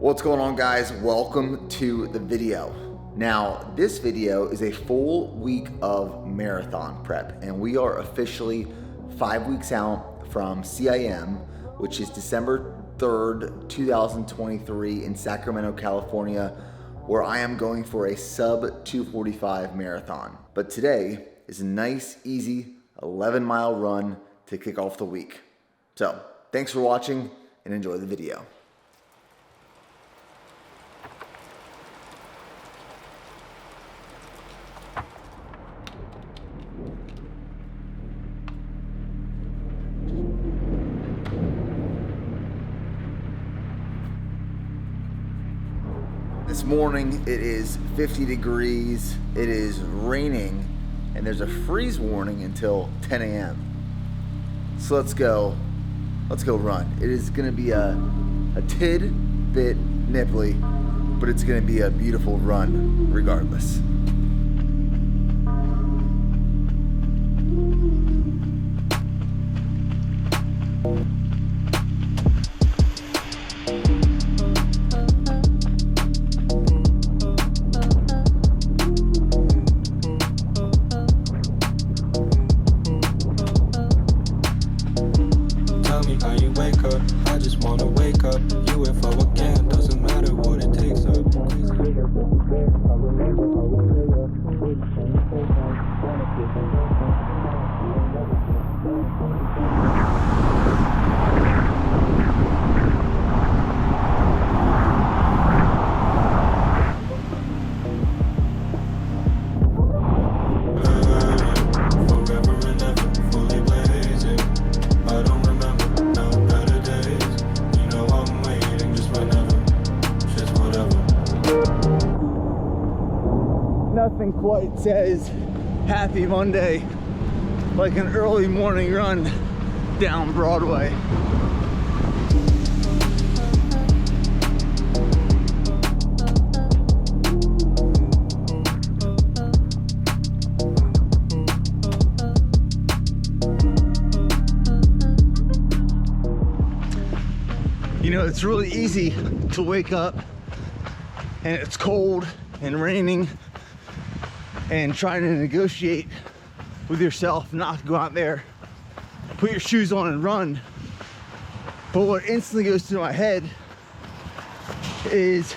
What's going on, guys? Welcome to the video. Now, this video is a full week of marathon prep, and we are officially 5 weeks out from CIM, which is December 3rd, 2023 in Sacramento, California, where I am going for a sub 245 marathon. But today is a nice, easy 11-mile run to kick off the week. So, thanks for watching and enjoy the video. This morning it is 50 degrees, it is raining, and there's a freeze warning until 10 a.m. So let's go run. It is gonna be a tid bit nipply, but it's gonna be a beautiful run regardless. Nothing quite says happy Monday like an early morning run down Broadway. You know, it's really easy to wake up and it's cold and raining and trying to negotiate with yourself not to go out there, put your shoes on and run. But what instantly goes through my head is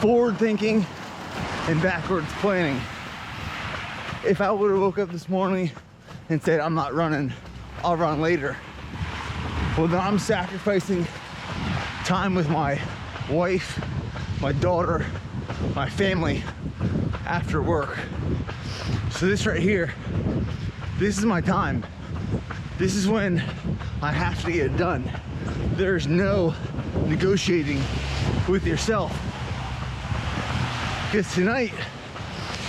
forward thinking and backwards planning. If I would have woke up this morning and said, I'm not running, I'll run later, well then I'm sacrificing time with my wife, my daughter, my family after work. So this right here, this is my time. This is when I have to get it done. There's no negotiating with yourself, because tonight,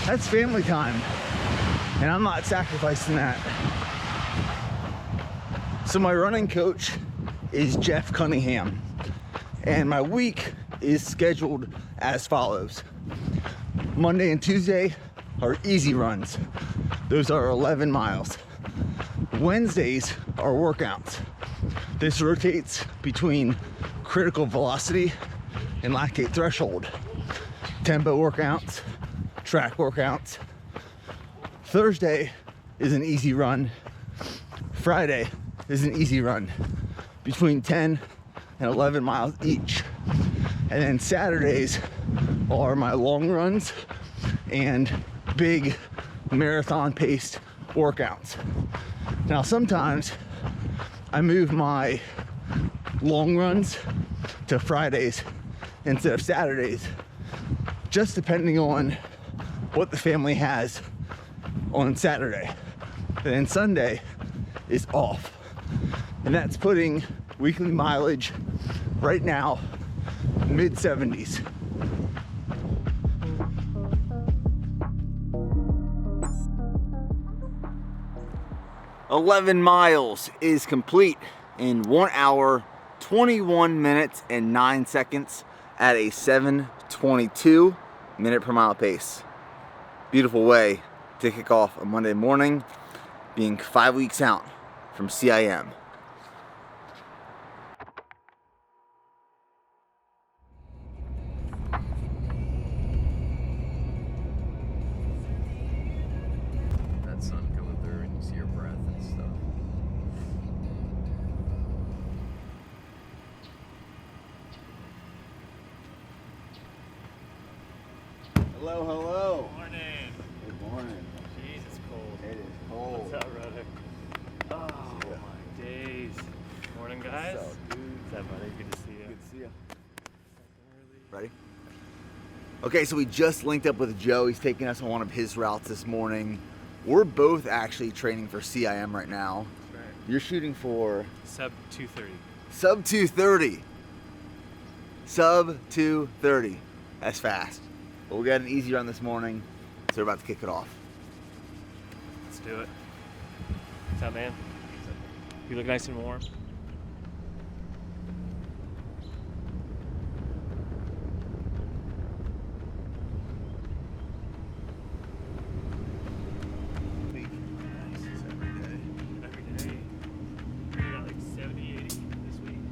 that's family time, and I'm not sacrificing that. So my running coach is Jeff Cunningham, and my week is scheduled as follows. Monday and Tuesday are easy runs. Those are 11 miles. Wednesdays are workouts. This rotates between critical velocity and lactate threshold. Tempo workouts, track workouts. Thursday is an easy run. Friday is an easy run between 10 and 11 miles each. And then Saturdays are my long runs and big marathon paced workouts. Now sometimes I move my long runs to Fridays instead of Saturdays, just depending on what the family has on Saturday. And then Sunday is off, and that's putting weekly mileage right now mid-70s. "11 miles is complete in 1 hour, 21 minutes and 9 seconds at a 7:22 minute per mile pace. Beautiful way to kick off a Monday morning, being 5 weeks out from CIM. Hello, hello. Morning. Good morning. Jeez, it's cold. It is cold. What's up, brother? Oh, my days. Morning, guys. What's up, dude? What's up, buddy? Good to see you. Good to see you. Ready? Okay, so we just linked up with Joe. He's taking us on one of his routes this morning. We're both actually training for CIM right now. That's right. You're shooting for? Sub 230. Sub 230. Sub 230. That's fast. But we got an easy run this morning, so we're about to kick it off. Let's do it. What's up, man? You look nice and warm.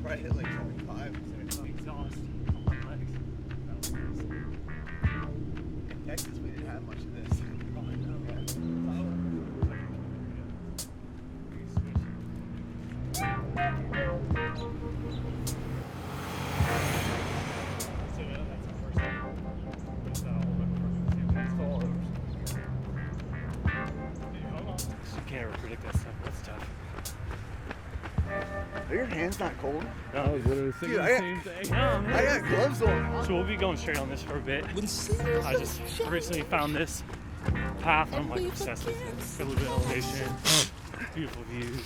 Probably hit like 25. Exhaust. In Texas, we didn't have much of this. You can't ever predict that stuff. That's tough. Are your hands not cold? No, I was literally thinking the same thing. I got gloves on. So we'll be going straight on this for a bit. I just recently found this path and I'm like obsessed with it. Got a little bit of elevation, beautiful views.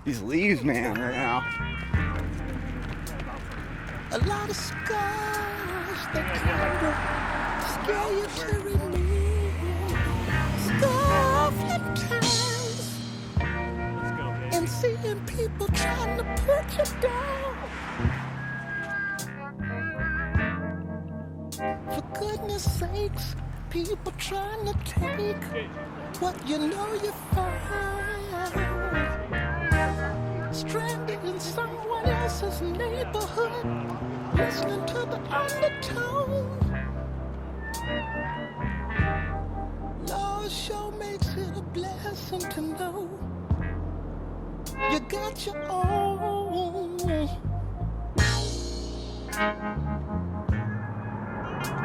These leaves, man, right now. A lot of scars that kind of scare you to remain. Scarlet times Let's go, baby. and seeing people trying to put you down. For goodness sakes, people trying to take what you know you found. Stranded in someone else's neighborhood, listening to the undertone. Lord sure makes it a blessing to know you got your own.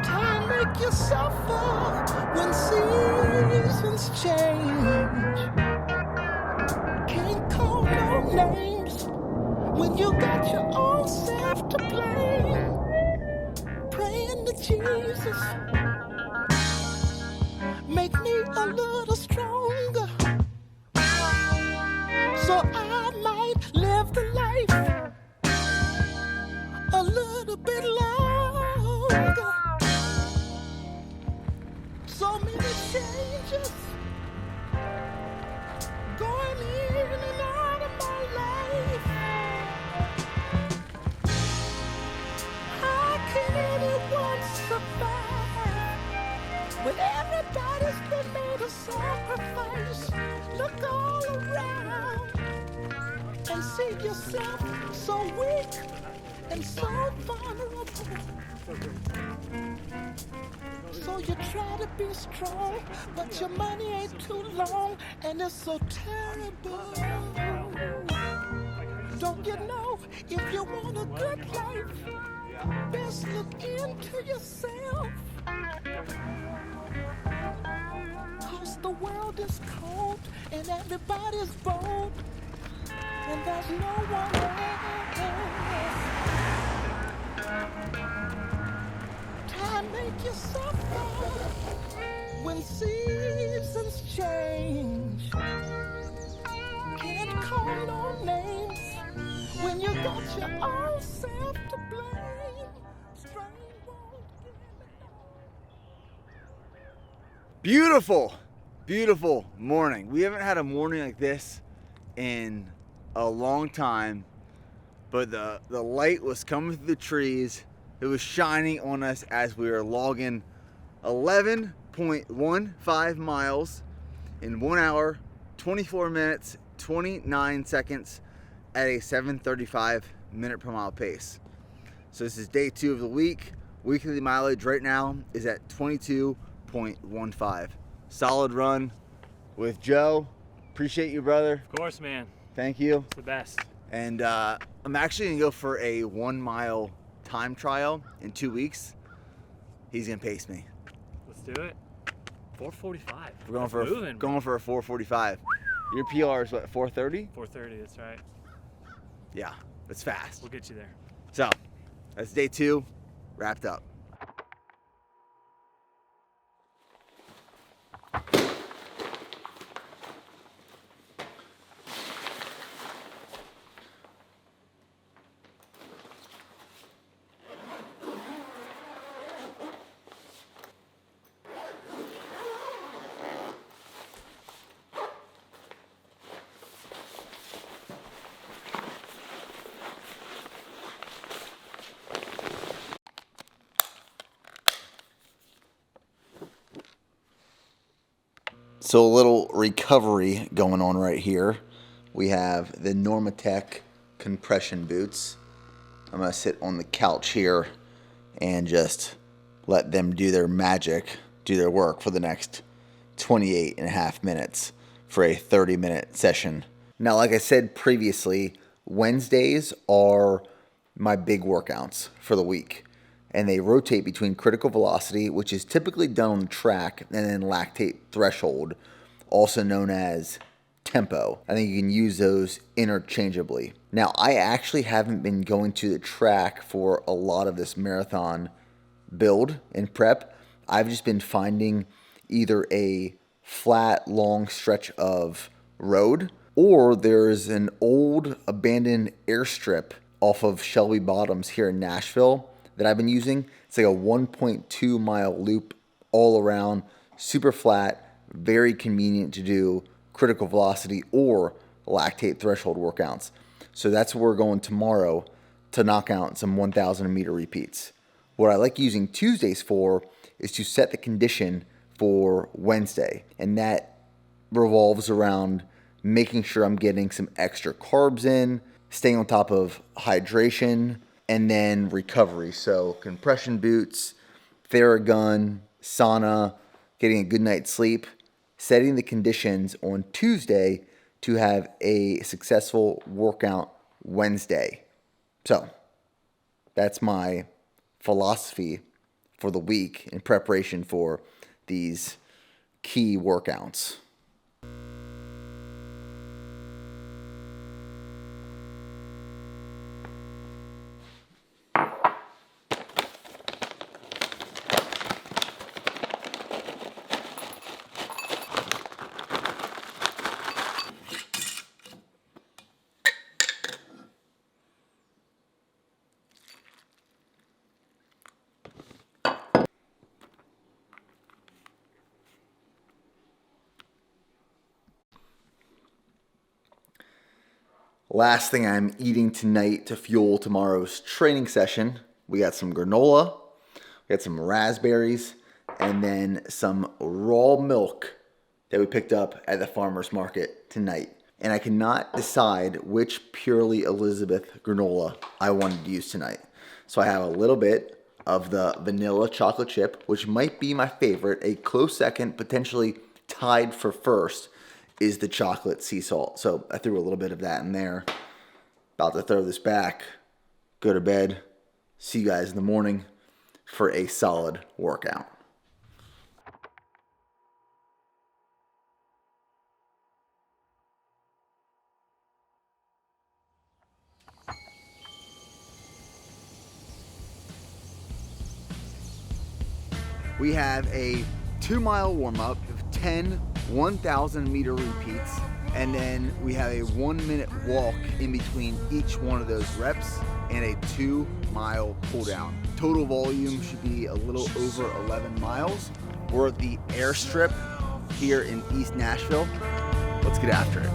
Time make you suffer when seasons change. Can't call no names when you got your own self to blame. Praying to Jesus, make me a little stronger, so I might live the life a little bit longer. So many changes going in and out of my life. How can anyone survive when everybody's been made a sacrifice? Look all around and see yourself so weak and so vulnerable. So you try to be strong, but your money ain't too long, and it's so terrible. Don't you know, if you want a good life, best look into yourself. 'Cause the world is cold, and everybody's bold, and there's no one else. Time make you suffer when seasons change. Can't call no names when you got your own self to blame. Strain won't give it all. Beautiful, beautiful morning. We haven't had a morning like this in a long time, but the light was coming through the trees. It was shining on us as we were logging 11.15 miles in 1 hour, 24 minutes, 29 seconds at a 7:35 minute per mile pace. So this is day 2 of the week. Weekly mileage right now is at 22.15. Solid run with Joe. Appreciate you, brother. Of course, man. Thank you. It's the best. And I'm actually gonna go for a 1 mile time trial in 2 weeks. he's gonna pace me. Let's do it. 4:45. We're going moving, going for a 4:45. Your PR is what, 4:30? 4:30. That's right. Yeah, it's fast. We'll get you there. So, that's day 2 wrapped up. So a little recovery going on right here. We have the Normatec compression boots. I'm gonna sit on the couch here and just let them do their magic, do their work for the next 28 and a half minutes for a 30-minute session. Now, like I said previously, Wednesdays are my big workouts for the week. And they rotate between critical velocity, which is typically done on the track, and then lactate threshold, also known as tempo. I think you can use those interchangeably. Now, I actually haven't been going to the track for a lot of this marathon build and prep. I've just been finding either a flat, long stretch of road, or there's an old abandoned airstrip off of Shelby Bottoms here in Nashville that I've been using. It's like a 1.2 mile loop all around, super flat, very convenient to do critical velocity or lactate threshold workouts. So that's where we're going tomorrow to knock out some 1,000 meter repeats. What I like using Tuesdays for is to set the condition for Wednesday, and that revolves around making sure I'm getting some extra carbs in, staying on top of hydration, and then recovery. So compression boots, Theragun, sauna, getting a good night's sleep, setting the conditions on Tuesday to have a successful workout Wednesday. So that's my philosophy for the week in preparation for these key workouts. Last thing I'm eating tonight to fuel tomorrow's training session, we got some granola, we got some raspberries, and then some raw milk that we picked up at the farmer's market tonight. And I cannot decide which Purely Elizabeth granola I wanted to use tonight. So I have a little bit of the vanilla chocolate chip, which might be my favorite. A close second, potentially tied for first, is the chocolate sea salt. So I threw a little bit of that in there. About to throw this back, go to bed, see you guys in the morning for a solid workout. We have a 2-mile warm-up of 10 1,000 meter repeats, and then we have a 1-minute walk in between each one of those reps and a 2-mile cool down. Total volume should be a little over 11 miles. We're at the airstrip here in East Nashville. Let's get after it.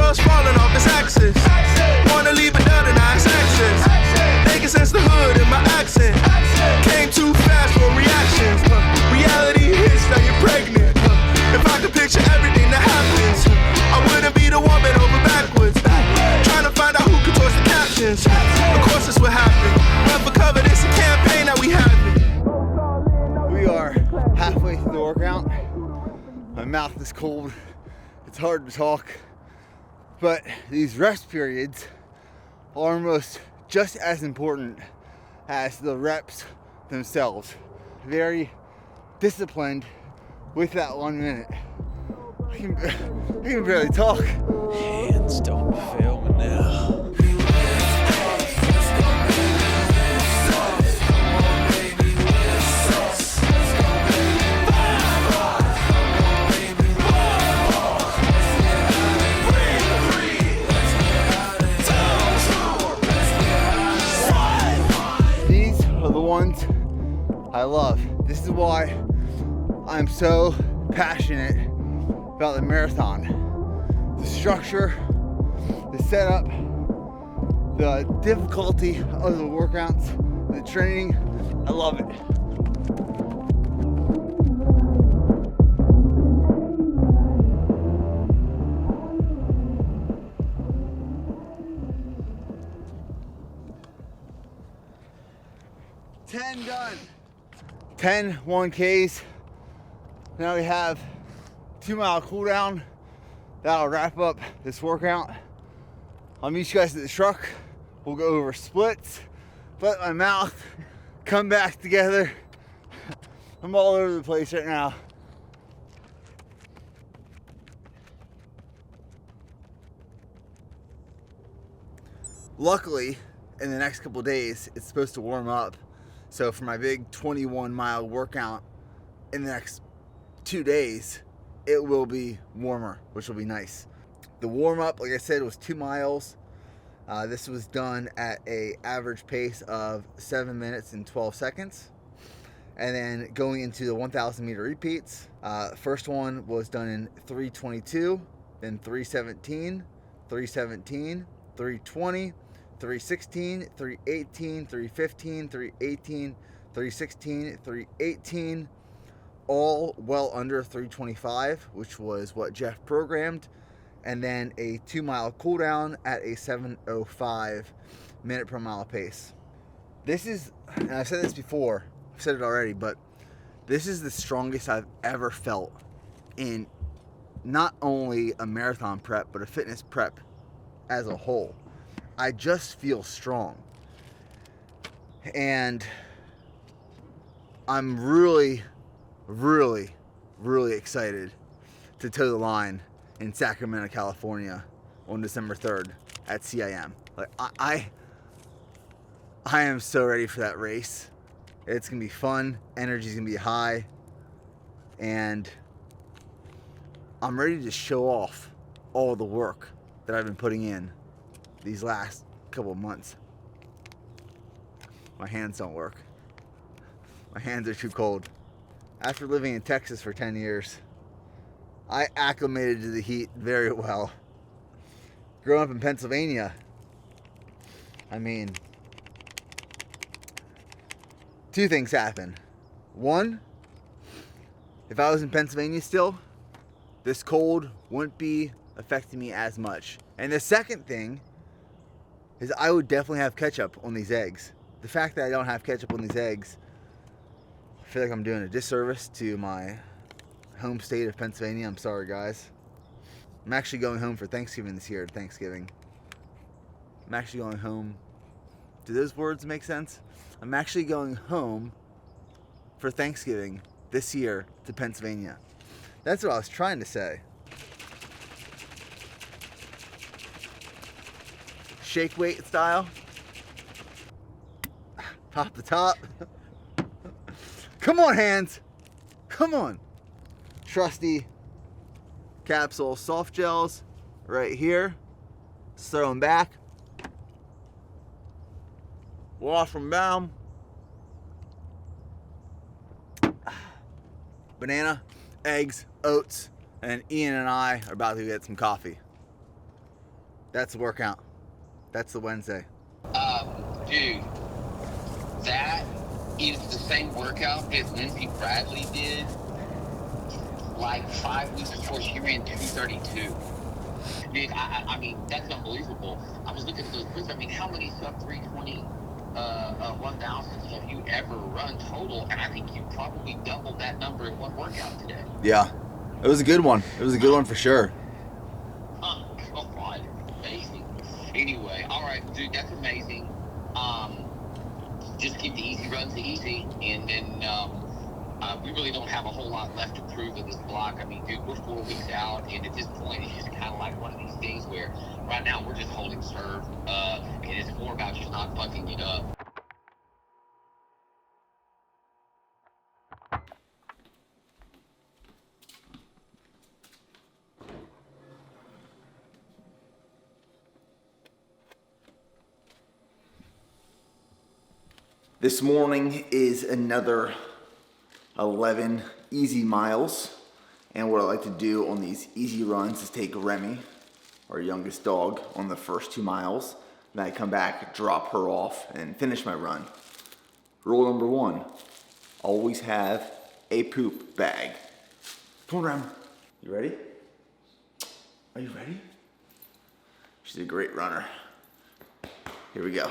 Falling off its axis. Wanna leave it done and I access. Making sense the hood in my accent. Came too fast for reactions. Reality hits, now you pray mouth is cold. It's hard to talk. But these rest periods are almost just as important as the reps themselves. Very disciplined with that 1 minute. I can barely talk. Hands don't fail me now. These are the ones I love. This is why I'm so passionate about the marathon. The structure, the setup, the difficulty of the workouts, the training, I love it. Ten done. 10 1Ks. Now we have 2 mile cool down. That'll wrap up this workout. I'll meet you guys at the truck. We'll go over splits, let my mouth come back together. I'm all over the place right now. Luckily, in the next couple days, it's supposed to warm up. So for my big 21 mile workout in the next 2 days, it will be warmer, which will be nice. The warm up, like I said, was 2 miles. This was done at a average pace of 7 minutes and 12 seconds. And then going into the 1,000 meter repeats, first one was done in 3:22, then 3:17, 3:17, 3:20, 3:16, 3:18, 3:15, 3:18, 3:16, 3:18, all well under 3:25, which was what Jeff programmed, and then a 2 mile cool down at a 7:05 minute per mile pace. This is, and I've said this before, I've said it already, but this is the strongest I've ever felt in not only a marathon prep, but a fitness prep as a whole. I just feel strong. And I'm really, really, really excited to toe the line in Sacramento, California on December 3rd at CIM. Like I am so ready for that race. It's gonna be fun, energy's gonna be high, and I'm ready to show off all the work that I've been putting in these last couple of months. My hands don't work. My hands are too cold. After living in Texas for 10 years, I acclimated to the heat very well. Growing up in Pennsylvania, I mean, 2 things happen. One, if I was in Pennsylvania still, this cold wouldn't be affecting me as much. And the second thing is I would definitely have ketchup on these eggs. The fact that I don't have ketchup on these eggs, I feel like I'm doing a disservice to my home state of Pennsylvania. I'm sorry, guys. I'm actually going home for Thanksgiving this year. Thanksgiving. I'm actually going home. Do those words make sense? I'm actually going home for Thanksgiving this year to Pennsylvania. That's what I was trying to say. Shake weight style. Pop the top. Come on, hands. Come on. Trusty capsule soft gels right here. Just throw them back. Wash them down. Banana, eggs, oats, and Ian and I are about to get some coffee. That's the workout. That's the Wednesday. Dude, that is the same workout as Lindsey Bradley did like 5 weeks before she ran 2:32. Dude, I mean, that's unbelievable. I was looking at those quizzes. I mean, how many sub 320 1000s have you ever run total? And I think you probably doubled that number in one workout today. Yeah. It was a good one. It was a good one for sure. Oh, God. Amazing. Anyway, all right, dude, that's amazing. Just keep the easy runs easy, and then we really don't have a whole lot left to prove in this block. I mean, dude, we're 4 weeks out, and at this point, it's just kind of like one of these things where right now we're just holding serve, and it's more about just not fucking it up. This morning is another 11 easy miles. And what I like to do on these easy runs is take Remy, our youngest dog, on the first 2 miles. Then I come back, drop her off, and finish my run. Rule number 1, always have a poop bag. Come on, Rem. You ready? Are you ready? She's a great runner. Here we go.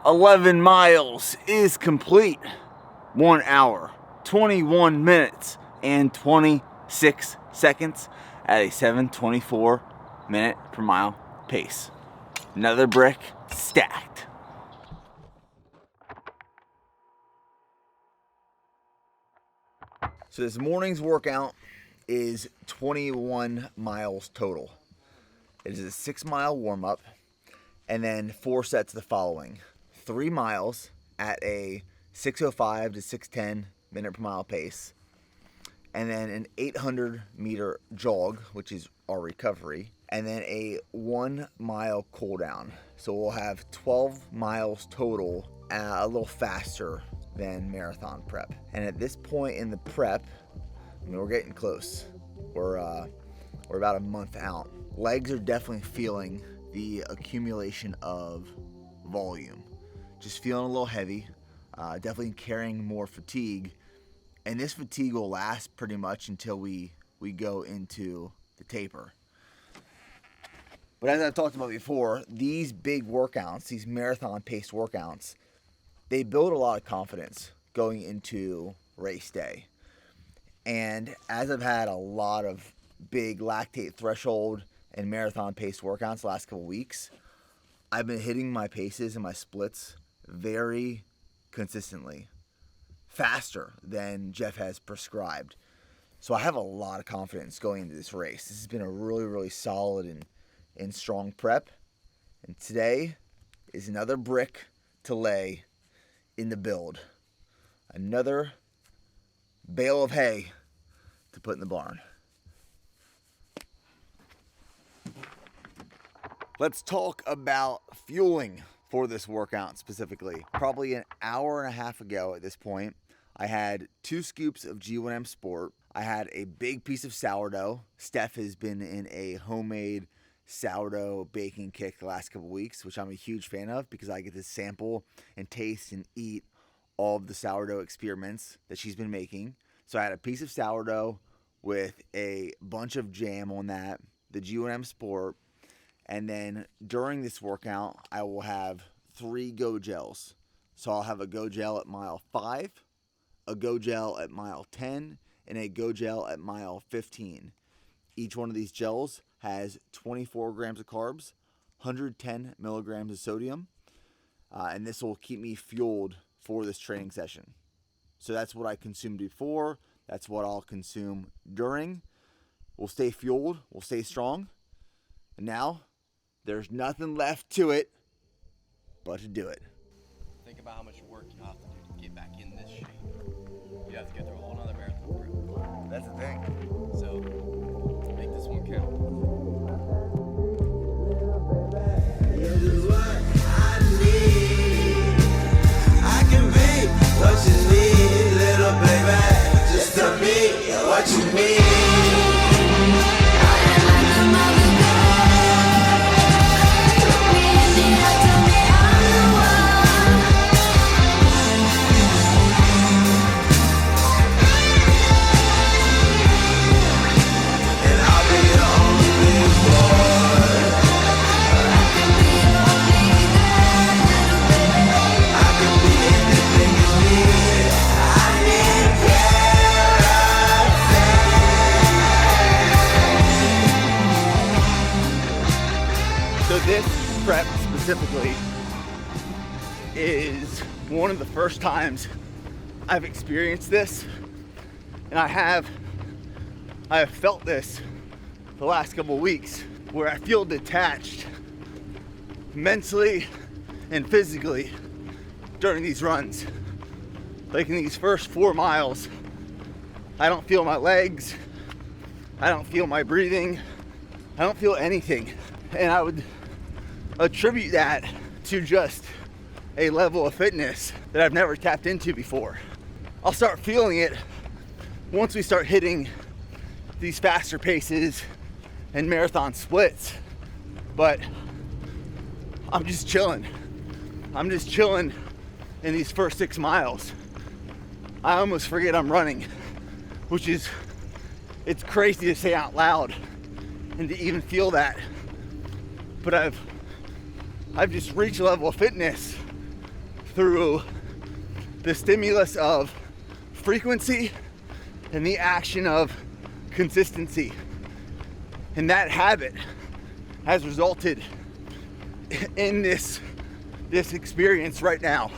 "11 miles is complete. 1 hour, 21 minutes, and 26 seconds at a 7:24 minute per mile pace. Another brick stacked." So this morning's workout is 21 miles total. It is a 6-mile warm-up, and then 4 sets the following. 3 miles at a 6:05 to 6:10 minute per mile pace, and then an 800 meter jog, which is our recovery, and then a 1 mile cool down. So we'll have 12 miles total, a little faster than marathon prep. And at this point in the prep, I mean, we're getting close. We're about a month out. Legs are definitely feeling the accumulation of volume. Just feeling a little heavy, definitely carrying more fatigue. And this fatigue will last pretty much until we go into the taper. But as I've talked about before, these big workouts, these marathon-paced workouts, they build a lot of confidence going into race day. And as I've had a lot of big lactate threshold and marathon-paced workouts the last couple weeks, I've been hitting my paces and my splits very consistently, faster than Jeff has prescribed. So I have a lot of confidence going into this race. This has been a really, really solid and strong prep. And today is another brick to lay in the build. Another bale of hay to put in the barn. Let's talk about fueling for this workout specifically. Probably an hour and a half ago at this point, I had 2 scoops of G1M Sport. I had a big piece of sourdough. Steph has been in a homemade sourdough baking kick the last couple weeks, which I'm a huge fan of because I get to sample and taste and eat all of the sourdough experiments that she's been making. So I had a piece of sourdough with a bunch of jam on that, the G1M Sport, and then during this workout, I will have 3 Go Gels. So I'll have a Go Gel at mile 5, a Go Gel at mile 10, and a Go Gel at mile 15. Each one of these gels has 24 grams of carbs, 110 milligrams of sodium, and this will keep me fueled for this training session. So that's what I consumed before. That's what I'll consume during. We'll stay fueled. We'll stay strong. And now, there's nothing left to it but to do it. Think about how much work you have to do to get back in this shape. You have to go through a whole nother marathon Dang. So, make this one count. I can be what you need, little baby. Just tell me what you need. And I'll be your only boy. I can be anything you need. I need So this prep specifically is one of the first times I've experienced this, and I have felt this the last couple of weeks, where I feel detached mentally and physically during these runs. Like in these first 4 miles, I don't feel my legs, I don't feel my breathing, I don't feel anything. And I would attribute that to just a level of fitness that I've never tapped into before. I'll start feeling it once we start hitting these faster paces and marathon splits, but I'm just chilling. I'm just chilling in these first 6 miles. I almost forget I'm running, which is, it's crazy to say out loud and to even feel that. But I've just reached a level of fitness through the stimulus of frequency and the action of consistency. And that habit has resulted in this experience right now.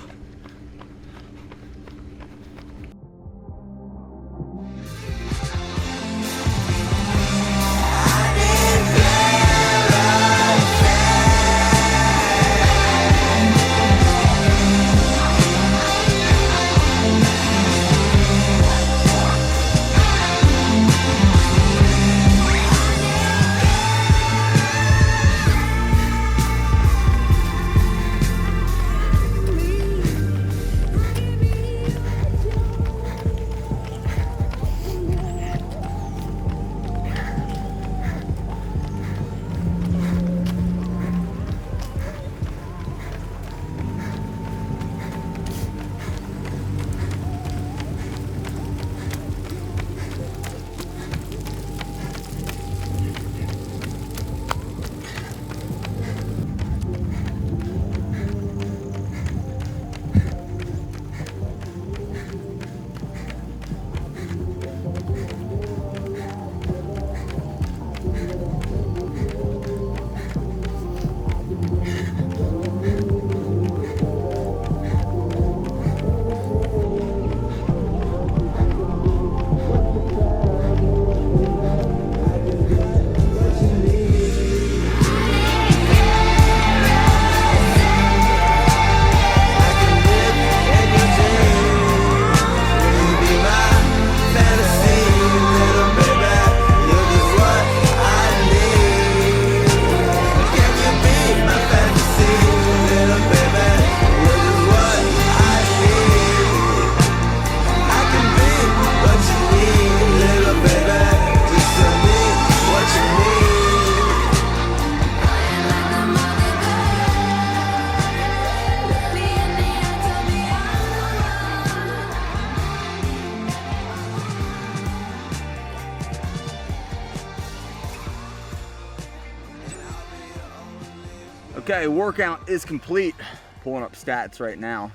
Okay, workout is complete. Pulling up stats right now.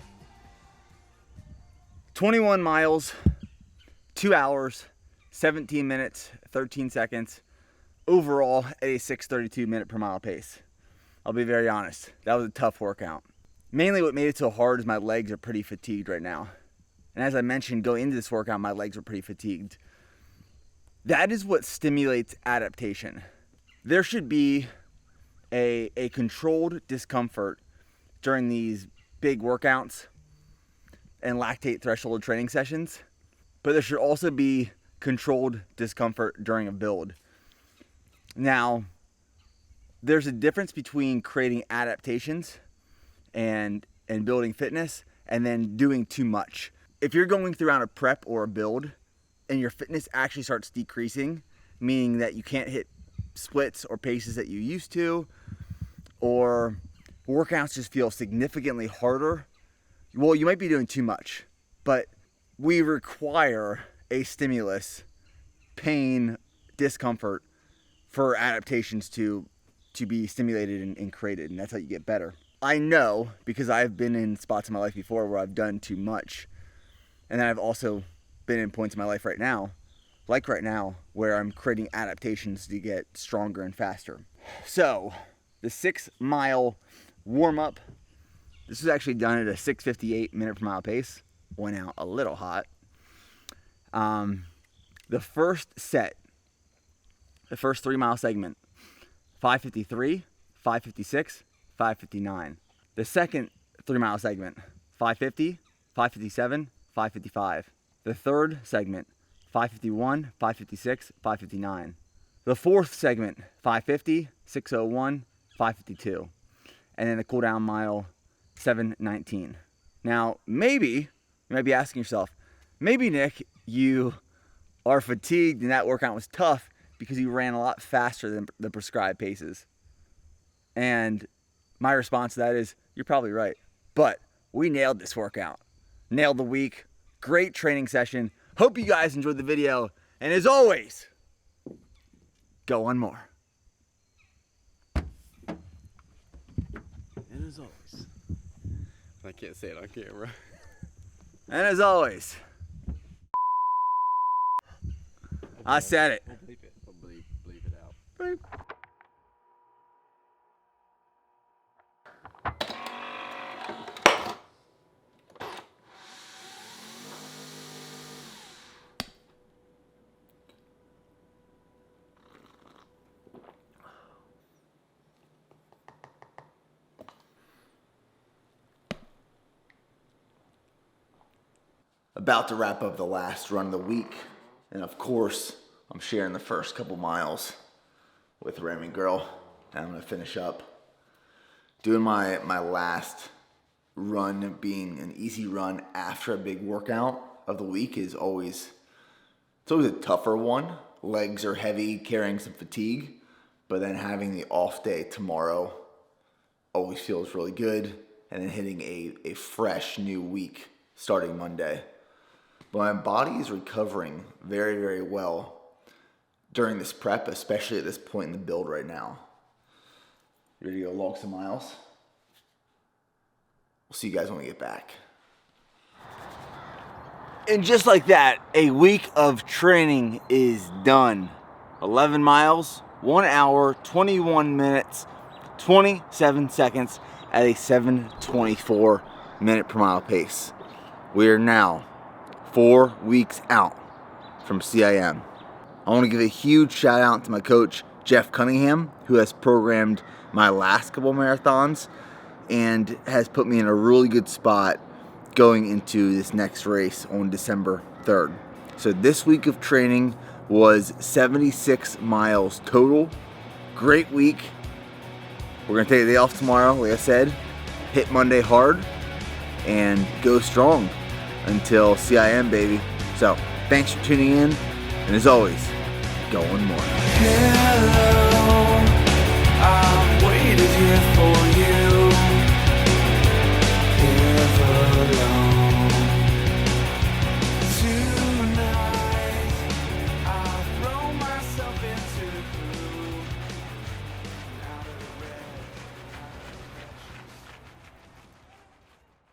21 miles, 2 hours, 17 minutes, 13 seconds. Overall at a 6:32 minute per mile pace. I'll be very honest, that was a tough workout. Mainly what made it so hard is my legs are pretty fatigued right now. And as I mentioned, going into this workout, my legs were pretty fatigued. That is what stimulates adaptation. There should be a controlled discomfort during these big workouts and lactate threshold training sessions, but there should also be controlled discomfort during a build. Now, there's a difference between creating adaptations and building fitness and then doing too much. If you're going throughout a prep or a build and your fitness actually starts decreasing, meaning that you can't hit splits or paces that you used to, or workouts just feel significantly harder, well, you might be doing too much. But we require a stimulus, pain, discomfort for adaptations to be stimulated and created, and that's how you get better. I know because I've been in spots in my life before where I've done too much, and then I've also been in points in my life right now, like right now, where I'm creating adaptations to get stronger and faster. So the 6 mile warm up, this was actually done at a 6:58 minute per mile pace. Went out a little hot. The first set, the first 3 mile segment, 5:53, 5:56, 5:59. The second 3 mile segment, 5:50, 5:57, 5:55. The third segment, 5:51, 5:56, 5:59. The fourth segment, 5:50, 6:01, 5:52. And then the cool down mile, 7:19. Now, maybe you might be asking yourself, maybe Nick, you are fatigued and that workout was tough because you ran a lot faster than the prescribed paces. And my response to that is, you're probably right. But we nailed this workout. Nailed the week. Great training session. Hope you guys enjoyed the video. And as always, go one more. And as always. I can't say it on camera. And as always, I said it. I'll bleep it. I'll bleep it out. Beep. About to wrap up the last run of the week. And of course, I'm sharing the first couple miles with Remy Girl. And I'm gonna finish up doing my last run, being an easy run after a big workout of the week is always, it's always a tougher one. Legs are heavy, carrying some fatigue, but then having the off day tomorrow always feels really good. And then hitting a fresh new week starting Monday. But my body is recovering very, very well during this prep, especially at this point in the build right now. You ready to go log some miles? We'll see you guys when we get back. And just like that, a week of training is done. 11 miles, 1 hour, 21 minutes, 27 seconds at a 7:24 minute per mile pace. We are now 4 weeks out from CIM. I want to give a huge shout out to my coach, Jeff Cunningham, who has programmed my last couple marathons and has put me in a really good spot going into this next race on December 3rd. So this week of training was 76 miles total. Great week. We're going to take a day off tomorrow, like I said, hit Monday hard, and go strong until CIM, baby. So, thanks for tuning in, and as always, go one more. Hello.